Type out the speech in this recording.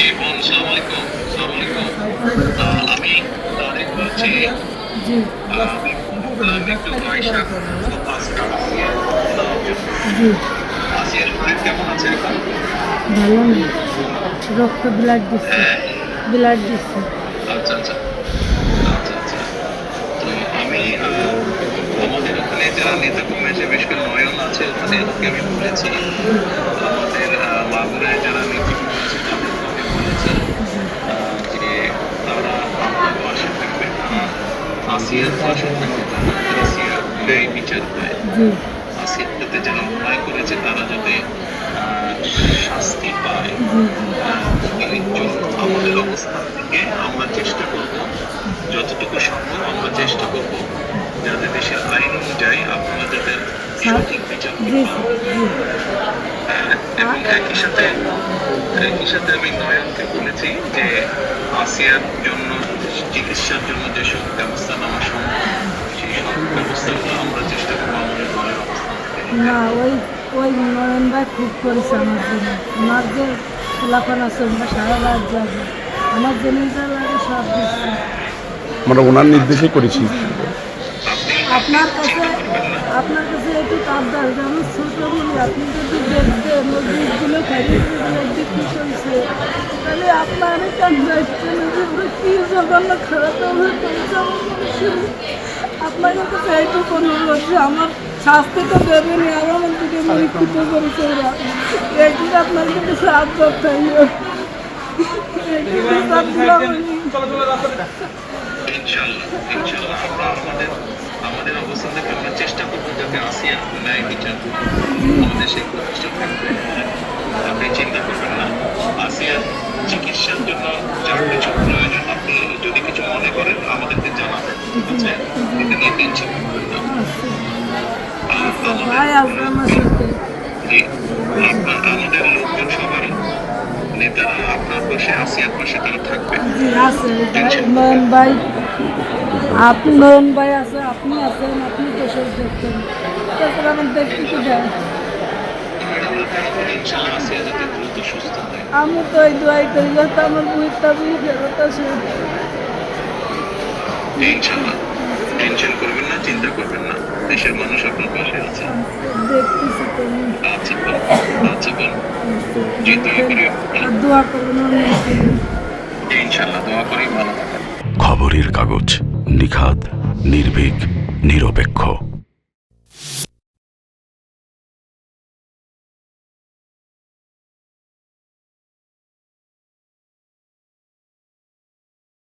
জি বোন, আসসালামু আলাইকুম। আসসালামু আলাইকুম। আমি তারেক বলছি। জি, আমি ফোন করলাম একটু আয়শা সুপারস্টার আসিয়ার নেওয়ার জন্য। জি, আসিয়ার শরীর কেমন আছে এখন? ভালো না। রক্ত ব্লাড দিচ্ছে, হ্যাঁ? ব্লাড দিচ্ছে। আচ্ছা, আচ্ছা। আচ্ছা, আচ্ছা। তো আমি আমাদের ওখানে যারা নেতাকর্মী আছে, বিশেষ করে নয়ন আছে ওখানে, ওকে আমি বলেছি। আমাদের মাগুরায় যারা নেতৃবৃন্দ আছে তাদেরকে আমি বলেছি জি, যে তারা আমার পাশে থাকবে, তারা আসিয়ার পাশে থাকবে, যাতে আসিয়ার ন্যায় বিচার হয়। জি, আসিয়ার সাথে যারা অন্যায় করেছে তারা যাতে শাস্তি পায়। জি, জি, এর জন্য আমাদের অবস্থান থেকে আমরা চেষ্টা করব, যতটুকু সম্ভব আমরা চেষ্টা করব যাতে দেশের আইন অনুযায়ী আপনারা যাতে স্যার, সঠিক বিচারটি জি, পান। স্যার, জি। হ্যাঁ, এবং একই সাথে আমি নয়নকে বলেছি যে আসিয়ার জন্য চিকিৎসার জন্য যেসব ব্যবস্থা নেওয়া সম্ভব সেই সব ব্যবস্থাগুলো আমরা চেষ্টা করবো আমাদের দলের অবস্থান থেকে নিতে। না, ওই নয়ন ভাই খুব করেছে আমার জন্য। আমার যে খোলাফান আছে ওরা সারা রাত যাবে, আমার জন্য যা লাগে সব দিচ্ছে। আমরা ওনার নির্দেশে করেছি। আপনি আপনি আপনার কাছে চিন্তা করবেন না। আপনার কাছে একটু আবদার যে আমার ছোট বলি আপনি যদি দেখতেন ওই দুধগুলো খাইয়ে বিক্রি করছে, তাহলে আপনার কেন যাচ্ছেন যে ওরা কি জঘন্য খারাপ ব্যবহার করেছে আমার মানুষের। আপনার কাছে এইটুকু অনুরোধ যে আমার শাস্তি তো দেবেনি, আর আমার দিকে নিরীক্ষিত করেছে ওরা, এইটির আপনার কাছে সাহায্য চাইও। এইটুকু সাথ দিলাম আমি। ইনশাল্লাহ, ইনশাল্লাহ আমরা আমাদের অবস্থান থেকে আমরা চেষ্টা করবো যাতে আসিয়ার ন্যায় বিচার হয়। আমাদের সেই প্রচেষ্টা থাকবে। আপনি চিন্তা করবেন না। আসিয়ার চিকিৎসার জন্য যা কিছু প্রয়োজন আপনি যদি কিছু মনে করেন আমাদেরকে জানাবেন, ঠিক আছে? এটা নিয়ে টেনশন করবেন না। আমাদের ভাই আসবে আমার সাথে। জি, আমাদের লোকজন সবাই নেতারা আপনার পাশে, আসিয়ার পাশে তারা থাকবে। জি আছে ভাই, টেনশন নয়ন ভাই, আপনি নয়ন ভাই আছে, আপনি আছেন, আপনি তো সব দেখতেন। তারপর আমার দেখতে কি দেয়। ইনশাল্লাহ আসিয়া যাতে দ্রুত সুস্থ হয়। আমি তো এই দোয়াই করি যাতে আমার বুঝটা বুঝে ফেরত আসে। ইনশাল্লাহ টেনশন করবেন না, চিন্তা করবেন না, দেশের মানুষ আপনার পাশে আছে। দেখতেছি তো আমি। আচ্ছা বোন, আচ্ছা বোন, জি দোয়া করি। আর দোয়া করবেন অনেক। ইনশাল্লাহ দোয়া করি, ভালো থাকেন। খবরের কাগজ, নিখাত, নির্ভীক, নিরপেক্ষ।